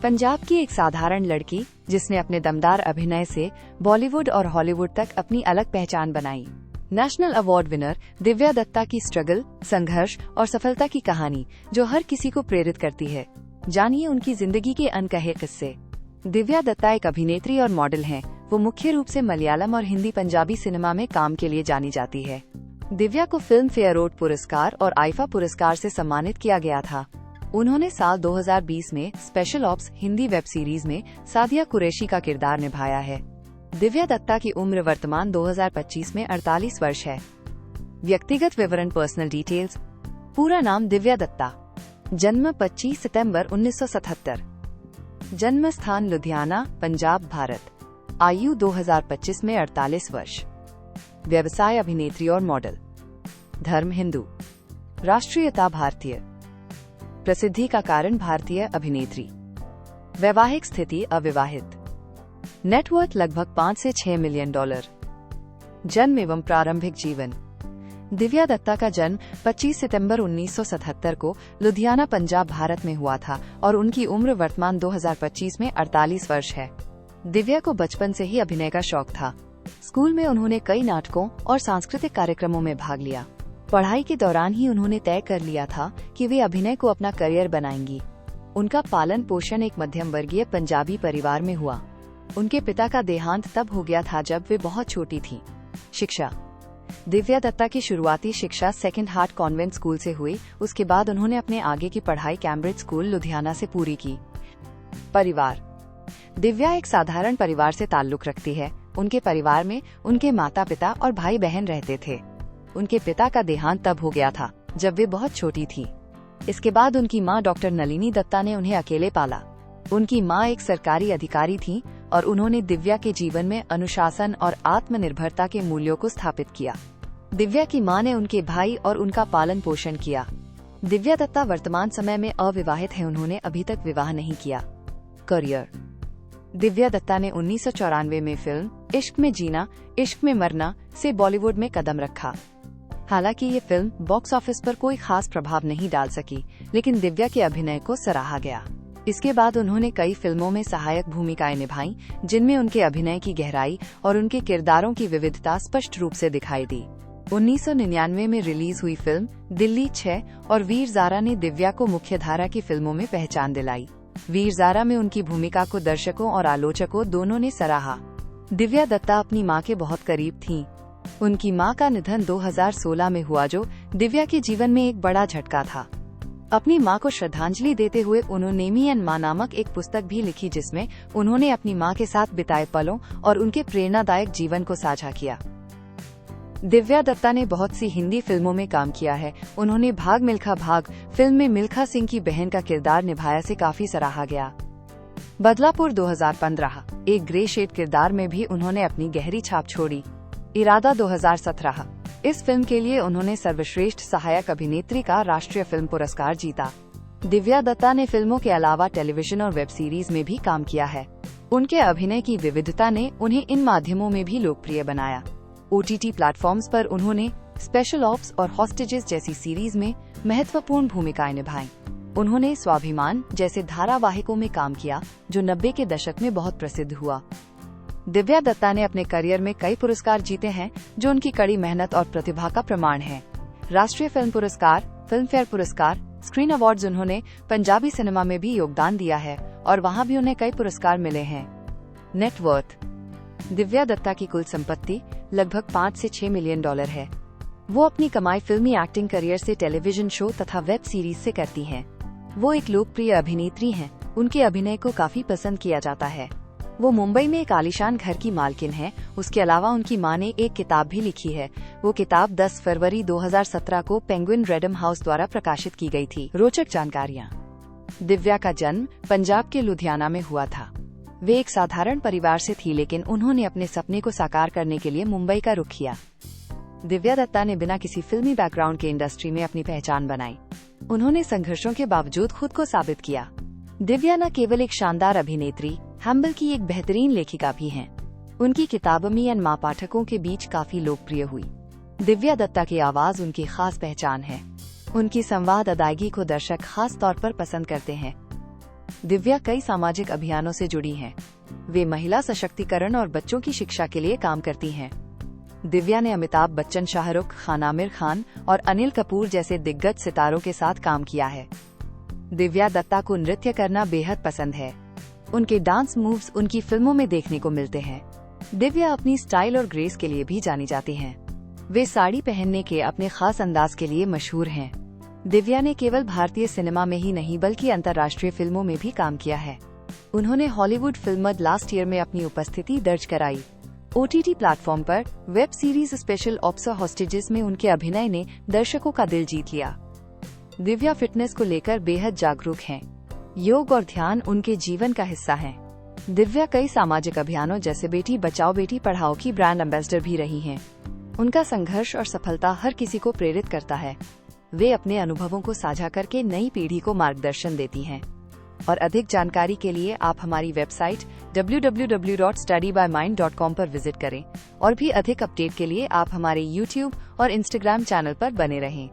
पंजाब की एक साधारण लड़की जिसने अपने दमदार अभिनय से बॉलीवुड और हॉलीवुड तक अपनी अलग पहचान बनाई। National award winner Divya Datta की स्ट्रगल, संघर्ष और सफलता की कहानी जो हर किसी को प्रेरित करती है। जानिए उनकी जिंदगी के अनकहे किस्से। दिव्या दत्ता एक अभिनेत्री और मॉडल हैं। वो मुख्य रूप से मलयालम और हिंदी पंजाबी सिनेमा में काम के लिए जानी जाती है। दिव्या को फिल्म फेयर अवार्ड पुरस्कार और आईफा पुरस्कार से सम्मानित किया गया था। उन्होंने साल 2020 में special ops Hindi web series में सादिया कुरैशी का किरदार निभाया है। दिव्या दत्ता की उम्र वर्तमान 2025 में 48 वर्ष है। व्यक्तिगत विवरण, पर्सनल डिटेल्स। पूरा नाम दिव्या दत्ता। जन्म 25 सितंबर 1977। जन्म स्थान लुधियाना, पंजाब, भारत। आयु 2025 में 48 वर्ष। व्यवसाय अभिनेत्री और मॉडल। धर्म हिंदू। राष्ट्रीयता भारतीय। प्रसिद्धि का कारण भारतीय अभिनेत्री। वैवाहिक स्थिति अविवाहित। नेटवर्थ लगभग 5 से 6 मिलियन डॉलर। जन्म एवं प्रारंभिक जीवन। दिव्या दत्ता का जन्म 25 सितंबर 1977 को लुधियाना, पंजाब, भारत में हुआ था और उनकी उम्र वर्तमान 2025 में 48 वर्ष है। दिव्या को बचपन से ही अभिनय का शौक था। स्कूल में उन्होंने कई नाटकों और सांस्कृतिक कार्यक्रमों में भाग लिया। पढ़ाई के दौरान ही उन्होंने तय कर लिया था कि वे अभिनय को अपना करियर बनाएंगी। उनका पालन पोषण एक मध्यम वर्गीय पंजाबी परिवार में हुआ। उनके पिता का देहांत तब हो गया था जब वे बहुत छोटी थीं। शिक्षा। दिव्या दत्ता की शुरुआती शिक्षा सेकेंड हार्ट कॉन्वेंट स्कूल से हुई। उसके बाद उन्होंने अपने आगे की पढ़ाई कैम्ब्रिज स्कूल, लुधियाना से पूरी की। परिवार। दिव्या एक साधारण परिवार से ताल्लुक रखती है। उनके परिवार में उनके माता पिता और भाई बहन रहते थे। उनके पिता का देहांत तब हो गया था जब वे बहुत छोटी थीं। इसके बाद उनकी मां डॉक्टर नलिनी दत्ता ने उन्हें अकेले पाला। उनकी मां एक सरकारी अधिकारी थीं और उन्होंने दिव्या के जीवन में अनुशासन और आत्मनिर्भरता के मूल्यों को स्थापित किया। दिव्या की मां ने उनके भाई और उनका पालन पोषण किया। दिव्या दत्ता वर्तमान समय में अविवाहित है। उन्होंने अभी तक विवाह नहीं किया। करियर। दिव्या दत्ता ने 1994 में फिल्म इश्क में जीना, इश्क में मरना से बॉलीवुड में कदम रखा। हालांकि ये फिल्म बॉक्स ऑफिस पर कोई खास प्रभाव नहीं डाल सकी, लेकिन दिव्या के अभिनय को सराहा गया। इसके बाद उन्होंने कई फिल्मों में सहायक भूमिकाएं निभाईं, जिनमें उनके अभिनय की गहराई और उनके किरदारों की विविधता स्पष्ट रूप से दिखाई दी। 1999 में रिलीज हुई फिल्म दिल्ली 6 और वीर ज़ारा ने दिव्या को मुख्यधारा की फिल्मों में पहचान दिलाई। वीर ज़ारा में उनकी भूमिका को दर्शकों और आलोचकों दोनों ने सराहा। दिव्या दत्ता अपनी मां के बहुत करीब थीं। उनकी मां का निधन 2016 में हुआ, जो दिव्या के जीवन में एक बड़ा झटका था। अपनी मां को श्रद्धांजलि देते हुए उन्होंने मी एंड मां नामक एक पुस्तक भी लिखी, जिसमें उन्होंने अपनी मां के साथ बिताए पलों और उनके प्रेरणादायक जीवन को साझा किया। दिव्या दत्ता ने बहुत सी हिंदी फिल्मों में काम किया है। उन्होंने भाग मिल्खा भाग फिल्म में मिल्खा सिंह की बहन का किरदार निभाया से काफी सराहा गया। बदलापुर 2015 एक ग्रे शेड किरदार में भी उन्होंने अपनी गहरी छाप छोड़ी। इरादा 2017 इस फिल्म के लिए उन्होंने सर्वश्रेष्ठ सहायक अभिनेत्री का राष्ट्रीय फिल्म पुरस्कार जीता। दिव्या दत्ता ने फिल्मों के अलावा टेलीविजन और वेब सीरीज में भी काम किया है। उनके अभिनय की विविधता ने उन्हें इन माध्यमों में भी लोकप्रिय बनाया। OTT प्लेटफॉर्म्स पर उन्होंने स्पेशल ऑप्स और हॉस्टेजेस जैसी सीरीज में महत्वपूर्ण भूमिकाएं निभाईं। उन्होंने स्वाभिमान जैसे धारावाहिकों में काम किया, जो 90 के दशक में बहुत प्रसिद्ध हुआ। दिव्या दत्ता ने अपने करियर में कई पुरस्कार जीते हैं, जो उनकी कड़ी मेहनत और प्रतिभा का प्रमाण है। राष्ट्रीय फिल्म पुरस्कार, फिल्म फेयर पुरस्कार, स्क्रीन अवार्ड्स। उन्होंने पंजाबी सिनेमा में भी योगदान दिया है और वहां भी उन्हें कई पुरस्कार मिले हैं। नेटवर्थ। दिव्या दत्ता की कुल संपत्ति लगभग 5 से 6 मिलियन डॉलर है। वो अपनी कमाई फिल्मी एक्टिंग करियर से टेलीविजन शो तथा वेब सीरीज से करती हैं। वो एक लोकप्रिय अभिनेत्री हैं। उनके अभिनय को काफी पसंद किया जाता है। वो मुंबई में एक आलीशान घर की मालकिन है। उसके अलावा उनकी मां ने एक किताब भी लिखी है। वो किताब 10 फरवरी 2017 को पेंगुइन रेडम हाउस द्वारा प्रकाशित की गई थी। रोचक जानकारियाँ। दिव्या का जन्म पंजाब के लुधियाना में हुआ था। वे एक साधारण परिवार से थी, लेकिन उन्होंने अपने सपने को साकार करने के लिए मुंबई का रुख किया। दिव्या दत्ता ने बिना किसी फिल्मी बैकग्राउंड के इंडस्ट्री में अपनी पहचान बनाई। उन्होंने संघर्षों के बावजूद खुद को साबित किया। दिव्या न केवल एक शानदार अभिनेत्री, हम्बल की एक बेहतरीन लेखिका भी हैं। उनकी किताब मी एंड मां पाठकों के बीच काफी लोकप्रिय हुई। दिव्या दत्ता की आवाज उनकी खास पहचान है। उनकी संवाद अदायगी को दर्शक खास तौर पर पसंद करते हैं। दिव्या कई सामाजिक अभियानों से जुड़ी हैं। वे महिला सशक्तिकरण और बच्चों की शिक्षा के लिए काम करती हैं। दिव्या ने अमिताभ बच्चन, शाहरुख खान, आमिर खान और अनिल कपूर जैसे दिग्गज सितारों के साथ काम किया है। दिव्या दत्ता को नृत्य करना बेहद पसंद है। उनके डांस मूव्स उनकी फिल्मों में देखने को मिलते हैं। दिव्या अपनी स्टाइल और ग्रेस के लिए भी जानी जाती हैं। वे साड़ी पहनने के अपने खास अंदाज के लिए मशहूर हैं। दिव्या ने केवल भारतीय सिनेमा में ही नहीं बल्कि अंतर्राष्ट्रीय फिल्मों में भी काम किया है। उन्होंने हॉलीवुड फिल्म लास्ट ईयर में अपनी उपस्थिति दर्ज कराई। OTT प्लेटफॉर्म पर web series special ops hostages में उनके अभिनय ने दर्शकों का दिल जीत लिया। दिव्या फिटनेस को लेकर बेहद जागरूक हैं। योग और ध्यान उनके जीवन का हिस्सा हैं। दिव्या कई सामाजिक अभियानों जैसे बेटी बचाओ बेटी पढ़ाओ की ब्रांड एम्बेसडर भी रही हैं। उनका संघर्ष और सफलता हर किसी को प्रेरित करता है। वे अपने अनुभवों को साझा करके नई पीढ़ी को मार्गदर्शन देती हैं। और अधिक जानकारी के लिए आप हमारी वेबसाइट www.studybymind.com पर विजिट करें और भी अधिक अपडेट के लिए आप हमारे YouTube और Instagram चैनल पर बने रहें।